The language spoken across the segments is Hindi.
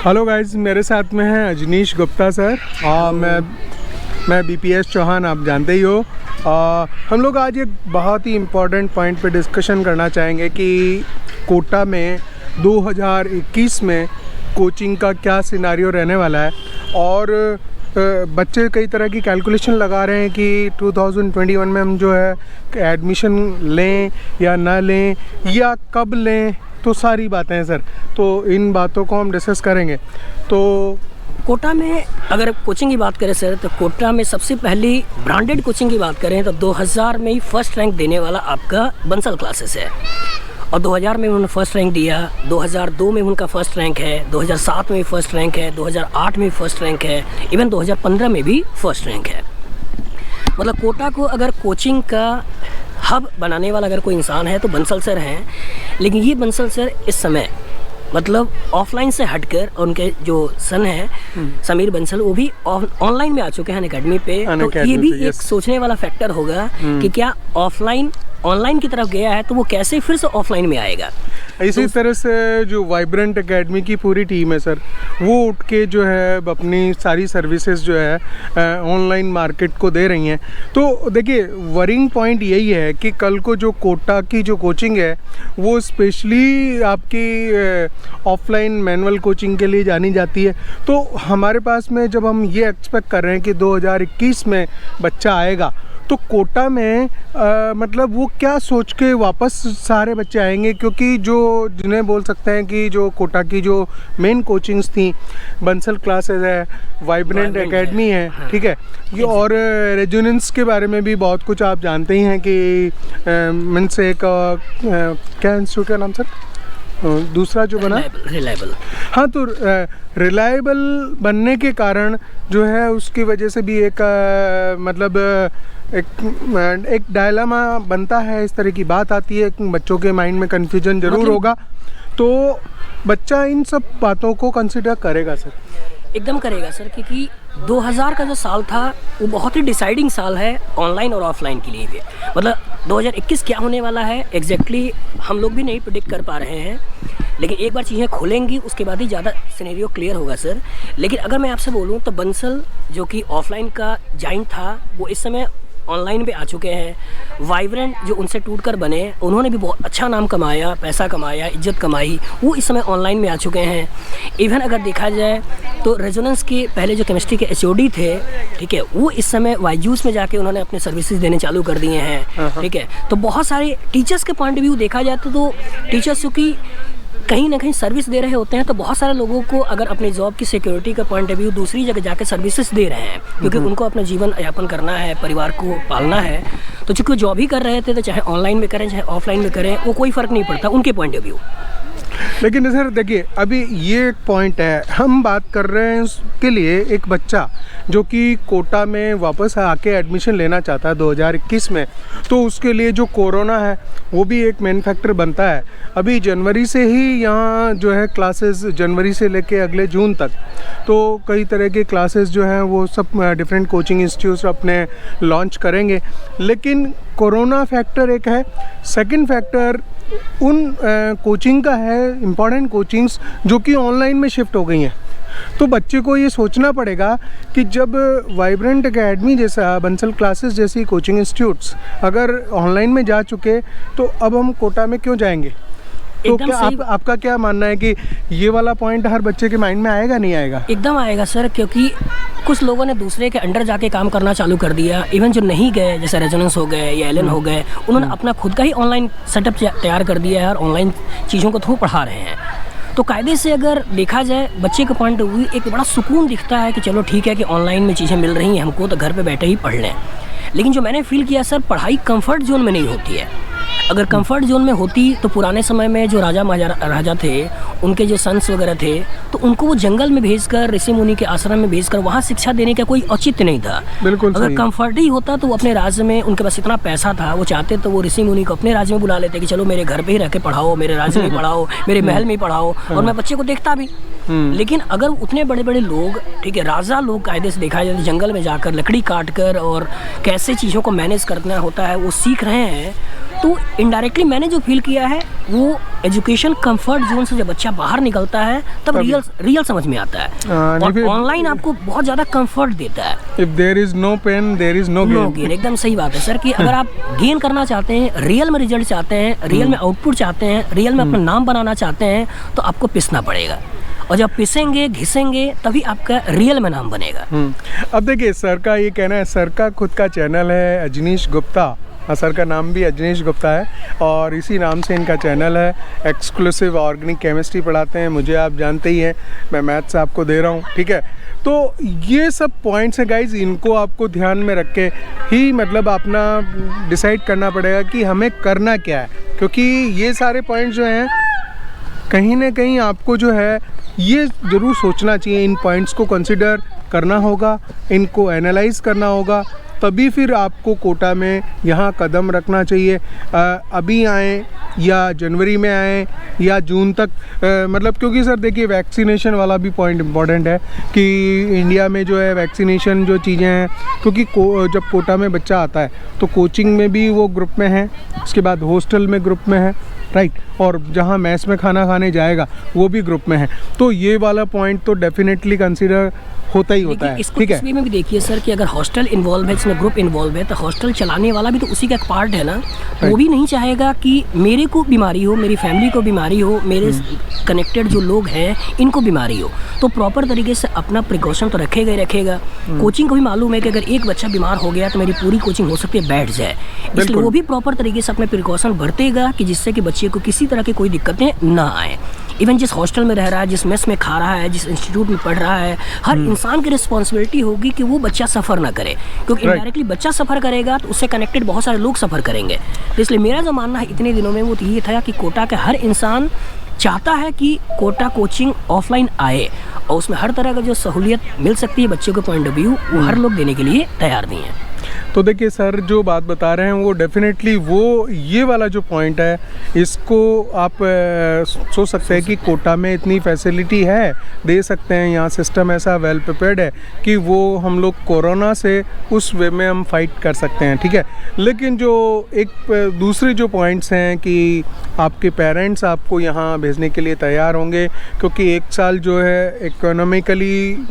हेलो गाइस, मेरे साथ में है अजनीश गुप्ता सर और मैं बीपीएस चौहान, आप जानते ही हो। हम लोग आज एक बहुत ही इम्पोर्टेंट पॉइंट पे डिस्कशन करना चाहेंगे कि कोटा में 2021 में कोचिंग का क्या सिनारियो रहने वाला है। और बच्चे कई तरह की कैलकुलेशन लगा रहे हैं कि 2021 में हम जो है एडमिशन लें या ना लें या कब लें, तो सारी बातें हैं सर। तो इन बातों को हम डिस्कस करेंगे। तो कोटा में अगर कोचिंग की बात करें सर, तो कोटा में सबसे पहली ब्रांडेड कोचिंग की बात करें तो 2000 में ही फर्स्ट रैंक देने वाला आपका बंसल क्लासेस है। और 2000 में उन्होंने फर्स्ट रैंक दिया, 2002 में उनका फर्स्ट रैंक है, 2007 में भी फर्स्ट रैंक है, 2008 में भी फर्स्ट रैंक है, इवन 2015 में भी फर्स्ट रैंक है। मतलब कोटा को अगर कोचिंग का हब बनाने वाला अगर कोई इंसान है तो बंसल सर हैं। लेकिन ये बंसल सर इस समय मतलब ऑफलाइन से हटकर, उनके जो सन है समीर बंसल, वो भी ऑनलाइन में आ चुके हैं अकेडमी पे। तो ये भी एक सोचने वाला फैक्टर होगा कि क्या ऑफलाइन ऑनलाइन की तरफ गया है तो वो कैसे फिर से ऑफलाइन में आएगा। इसी तरह से जो वाइब्रेंट एकेडमी की पूरी टीम है सर, वो उठ के जो है अपनी सारी सर्विसेज जो है ऑनलाइन मार्केट को दे रही हैं। तो देखिए, वरिंग पॉइंट यही है कि कल को जो कोटा की जो कोचिंग है वो स्पेशली आपकी ऑफलाइन मैनुअल कोचिंग के लिए जानी जाती है। तो हमारे पास में जब हम ये एक्सपेक्ट कर रहे हैं कि 2021 में बच्चा आएगा, तो कोटा में मतलब वो क्या सोच के वापस सारे बच्चे आएंगे, क्योंकि जो जिन्हें बोल सकते हैं कि जो कोटा की जो मेन कोचिंग्स थी, बंसल क्लासेस है, वाइब्रेंट एकेडमी है, ठीक है ये, और रेजोनेंस के बारे में भी बहुत कुछ आप जानते ही हैं कि मीन्स एक क्या इंस्टीट्यूट का नाम सर दूसरा जो बना रिलायबल। हाँ, तो रिलायबल बनने के कारण जो है उसकी वजह से भी एक मतलब एक डायलामा बनता है। इस तरह की बात आती है, बच्चों के माइंड में कन्फ्यूजन ज़रूर होगा। तो बच्चा इन सब बातों को कंसिडर करेगा सर, एकदम करेगा सर, क्योंकि 2000 का जो साल था वो बहुत ही डिसाइडिंग साल है ऑनलाइन और ऑफलाइन के लिए भी। मतलब 2021 क्या होने वाला है एग्जैक्टली हम लोग भी नहीं प्रेडिक्ट कर पा रहे हैं, लेकिन एक बार चीज़ें खुलेंगी उसके बाद ही ज़्यादा सिनेरियो क्लियर होगा सर। लेकिन अगर मैं आपसे बोलूँ तो बंसल जो कि ऑफलाइन का जाइंट था वो इस समय ऑनलाइन पे आ चुके हैं। वाइब्रेंट जो उनसे टूटकर बने, उन्होंने भी बहुत अच्छा नाम कमाया, पैसा कमाया, इज्जत कमाई, वो इस समय ऑनलाइन में आ चुके हैं। इवन अगर देखा जाए तो रेजोनेंस के पहले जो केमिस्ट्री के एचओडी थे, ठीक है, वो इस समय वाईजूस में जाके उन्होंने अपने सर्विसेज देने चालू कर दिए हैं, ठीक है। तो बहुत सारे टीचर्स के पॉइंट ऑफ व्यू देखा जाए तो टीचर्स क्योंकि कहीं ना कहीं सर्विस दे रहे होते हैं, तो बहुत सारे लोगों को अगर अपनी जॉब की सिक्योरिटी का पॉइंट ऑफ व्यू दूसरी जगह जाकर सर्विसेज दे रहे हैं, क्योंकि उनको अपना जीवन यापन करना है, परिवार को पालना है। तो चूँकि जॉब ही कर रहे थे तो चाहे ऑनलाइन में करें चाहे ऑफलाइन में करें, वो कोई फ़र्क नहीं पड़ता उनके पॉइंट ऑफ व्यू। लेकिन सर देखिए, अभी ये एक पॉइंट है, हम बात कर रहे हैं उसके लिए एक बच्चा जो कि कोटा में वापस आके एडमिशन लेना चाहता है 2021 में, तो उसके लिए जो कोरोना है वो भी एक मेन फैक्टर बनता है। अभी जनवरी से ही यहाँ जो है क्लासेस, जनवरी से लेके अगले जून तक तो कई तरह के क्लासेस जो हैं वो सब डिफरेंट कोचिंग इंस्टीट्यूट्स अपने लॉन्च करेंगे। लेकिन कोरोना फैक्टर एक है, सेकंड फैक्टर उन कोचिंग का है, इम्पॉर्टेंट कोचिंग्स जो कि ऑनलाइन में शिफ्ट हो गई हैं। तो बच्चे को ये सोचना पड़ेगा कि जब वाइब्रेंट एकेडमी जैसा, बंसल क्लासेस जैसी कोचिंग इंस्टीट्यूट्स अगर ऑनलाइन में जा चुके, तो अब हम कोटा में क्यों जाएंगे। तो क्या आपका क्या मानना है कि ये वाला पॉइंट हर बच्चे के माइंड में आएगा, नहीं आएगा? एकदम आएगा सर, क्योंकि कुछ लोगों ने दूसरे के अंडर जाके काम करना चालू कर दिया। इवन जो नहीं गए, जैसे रेजोनेंस हो गए या एलन हो गए, उन्होंने अपना खुद का ही ऑनलाइन सेटअप तैयार कर दिया है और ऑनलाइन चीज़ों को थ्रू पढ़ा रहे हैं। तो कायदे से अगर देखा जाए बच्चे के पॉइंट ऑफ व्यू एक बड़ा सुकून दिखता है कि चलो ठीक है कि ऑनलाइन में चीज़ें मिल रही हैं हमको, तो घर पे बैठे ही पढ़ लें। लेकिन जो मैंने फील किया सर, पढ़ाई कंफर्ट जोन में नहीं होती है। अगर कंफर्ट जोन में होती तो पुराने समय में जो राजा थे, उनके जो सन्स वगैरह थे, तो उनको वो जंगल में भेजकर, ऋषि मुनि के आश्रम में भेजकर वहाँ शिक्षा देने का कोई औचित्य नहीं था। बिल्कुल। अगर कंफर्ट ही होता तो वो अपने राज्य में, उनके पास इतना पैसा था, वो चाहते तो वो ऋषि मुनि को अपने राज्य में बुला लेते कि चलो मेरे घर पे ही रह के पढ़ाओ, मेरे राज्य में पढ़ाओ, मेरे महल में पढ़ाओ, और मैं बच्चे को देखता भी। लेकिन अगर उतने बड़े बड़े लोग, ठीक है, राजा लोग कायदे से देखा जाए तो जंगल में जाकर लकड़ी काट कर और कैसे चीज़ों को मैनेज करना होता है वो सीख रहे हैं, तो इनडायरेक्टली मैंने जो फील किया है वो एजुकेशन कंफर्ट जोन से जब बच्चा बाहर निकलता है तब रियल समझ में आता है। और ऑनलाइन आपको बहुत ज़्यादा कंफर्ट देता है। If there is no pain, there is no gain। एकदम सही बात है सर कि अगर आप गेन करना चाहते हैं, रियल में रिजल्ट चाहते हैं, रियल में आउटपुट चाहते हैं, रियल में अपना नाम बनाना चाहते हैं, तो आपको पिसना पड़ेगा। और जब पिसेंगे घिसेंगे तभी आपका रियल में नाम बनेगा। अब देखिए सर का ये कहना है, सर का खुद का चैनल है अजनीश गुप्ता। सर का नाम भी अजनीश गुप्ता है और इसी नाम से इनका चैनल है। एक्सक्लूसिव ऑर्गेनिक केमिस्ट्री पढ़ाते हैं, मुझे आप जानते ही हैं, मैं मैथ्स आपको दे रहा हूँ, ठीक है। तो ये सब पॉइंट्स हैं गाइज, इनको आपको ध्यान में रख के ही मतलब अपना डिसाइड करना पड़ेगा कि हमें करना क्या है, क्योंकि ये सारे पॉइंट्स जो हैं कहीं ना कहीं आपको जो है ये ज़रूर सोचना चाहिए, इन पॉइंट्स को कंसिडर करना होगा, इनको एनालाइज करना होगा, तभी फिर आपको कोटा में यहाँ कदम रखना चाहिए। अभी आएँ या जनवरी में आएँ या जून तक, मतलब क्योंकि सर देखिए वैक्सीनेशन वाला भी पॉइंट इम्पॉर्टेंट है कि इंडिया में जो है वैक्सीनेशन जो चीज़ें हैं, क्योंकि जब कोटा में बच्चा आता है तो कोचिंग में भी वो ग्रुप में है, उसके बाद हॉस्टल में ग्रुप में है, राइट, और जहाँ मैस में खाना खाने जाएगा वो भी ग्रुप में है। तो ये वाला पॉइंट तो डेफिनेटली कंसिडर होता ही होता है, ठीक है। इसमें भी देखिए सर कि अगर हॉस्टल इन्वॉल्व है, इसमें ग्रुप इन्वॉल्व है, तो हॉस्टल चलाने वाला भी तो उसी का एक पार्ट है ना। वो भी नहीं चाहेगा कि मेरे को बीमारी हो, मेरी फैमिली को बीमारी हो, मेरे कनेक्टेड जो लोग हैं इनको बीमारी हो। तो प्रॉपर तरीके से अपना प्रिकॉशन तो रखेगा ही रखेगा। कोचिंग को भी मालूम है कि अगर एक बच्चा बीमार हो गया तो मेरी पूरी कोचिंग हो सकती है बैठ जाए, इसलिए वो भी प्रॉपर तरीके से अपने प्रिकॉशन बरतेगा कि जिससे कि बच्चे को किसी तरह की कोई दिक्कतें ना आए। इवन जिस हॉस्टल में रह रहा है, जिस मेस में खा रहा है, जिस इंस्टीट्यूट में पढ़ रहा है, हर इंसान की रिस्पॉन्सिबिलिटी होगी कि वो बच्चा सफ़र ना करे, क्योंकि इनडायरेक्टली बच्चा सफ़र करेगा तो उससे कनेक्टेड बहुत सारे लोग सफ़र करेंगे। तो इसलिए मेरा जो मानना है इतने दिनों में वो ये था कि कोटा का हर इंसान चाहता है कि कोटा कोचिंग ऑफलाइन आए और उसमें हर तरह का जो सहूलियत मिल सकती है बच्चों के पॉइंट ऑफ व्यू, वो हर लोग देने के लिए तैयार भी हैं। तो देखिए सर जो बात बता रहे हैं वो डेफिनेटली वो ये वाला जो पॉइंट है इसको आप सोच सकते हैं कि कोटा में इतनी फैसिलिटी है, दे सकते हैं, यहाँ सिस्टम ऐसा वेल प्रिपेयर्ड है कि वो हम लोग कोरोना से उस वे में हम फाइट कर सकते हैं, ठीक है। लेकिन जो एक दूसरे जो पॉइंट्स हैं कि आपके पेरेंट्स आपको यहाँ भेजने के लिए तैयार होंगे, क्योंकि एक साल जो है इकोनॉमिकली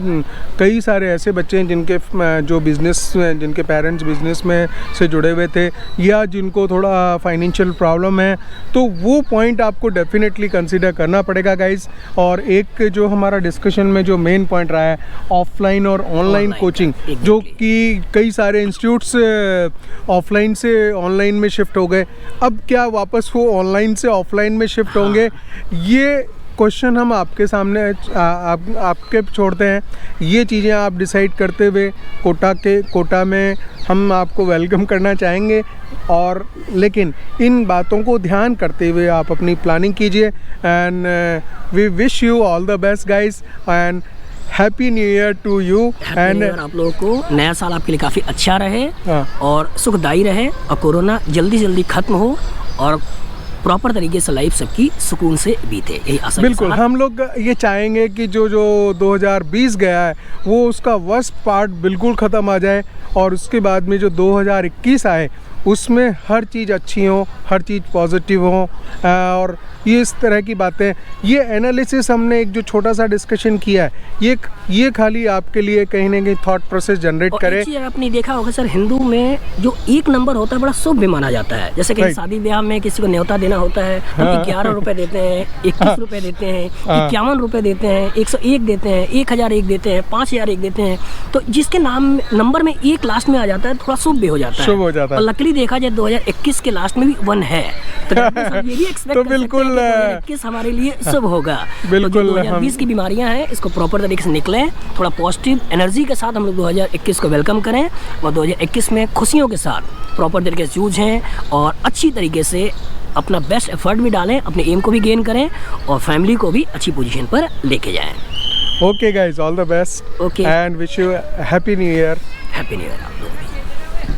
कई सारे ऐसे बच्चे हैं जिनके जो बिज़नेस, जिनके पेरेंट्स बिज़नेस में से जुड़े हुए थे या जिनको थोड़ा फाइनेंशियल प्रॉब्लम है, तो वो पॉइंट आपको डेफिनेटली कंसीडर करना पड़ेगा गाइस। और एक जो हमारा डिस्कशन में जो मेन पॉइंट रहा है ऑफलाइन और ऑनलाइन कोचिंग, जो कि कई सारे इंस्टीट्यूट्स ऑफलाइन से ऑनलाइन में शिफ्ट हो गए, अब क्या वापस वो ऑनलाइन से ऑफलाइन में शिफ्ट होंगे, ये क्वेश्चन हम आपके सामने आपके छोड़ते हैं। ये चीज़ें आप डिसाइड करते हुए कोटा में हम आपको वेलकम करना चाहेंगे, और लेकिन इन बातों को ध्यान करते हुए आप अपनी प्लानिंग कीजिए। And we wish you all the best guys and happy new year to you. And आप लोगों को नया साल आपके लिए काफ़ी अच्छा रहे और सुखदायी रहे और कोरोना जल्दी जल्दी खत्म हो और प्रॉपर तरीके से लाइफ सबकी सुकून से बीते, यही आशा। बिल्कुल, हम लोग ये चाहेंगे कि जो 2020 गया है वो उसका वर्स्ट पार्ट बिल्कुल ख़त्म आ जाए और उसके बाद में जो 2021 आए उसमें हर चीज़ अच्छी हो, हर चीज़ पॉजिटिव हो। और ये इस तरह की बातें, ये एनालिसिस हमने एक जो छोटा सा डिस्कशन किया है, ये खाली आपके लिए कहीं ना कहीं थॉट प्रोसेस जनरेट करे। एक चीज़ आपने देखा होगा सर, हिंदू में जो एक नंबर होता है बड़ा शुभ भी माना जाता है। जैसे कि शादी ब्याह में किसी को न्योता देना होता है, हम 11 रुपये देते हैं, 21 रुपये देते हैं, 51 रुपये देते हैं, 101 देते हैं, 1001 देते हैं, 5001 देते हैं। तो जिसके नाम नंबर में एक लास्ट में आ जाता है थोड़ा शुभ भी हो जाता है, शुभ हो जाता है। और लकीली देखा जाए 2021 के लास्ट में भी 1 है, तो ये भी एक्सपेक्ट तो बिल्कुल 2021 हमारे लिए शुभ होगा। बिल्कुल, तो 2020 की बीमारियां हैं, इसको प्रॉपर तरीके से निकलें, थोड़ा पॉजिटिव एनर्जी के साथ हम लोग 2021 को वेलकम करें और 2021 में खुशियों के साथ प्रॉपर तरीके से जूझें और अच्छी तरीके से अपना बेस्ट एफर्ट भी डालें, अपने एम को भी गेन करें और फैमिली को भी अच्छी पोजीशन पर लेके जाएं। Okay guys, all the best. Okay and wish you happy new year. Happy new year.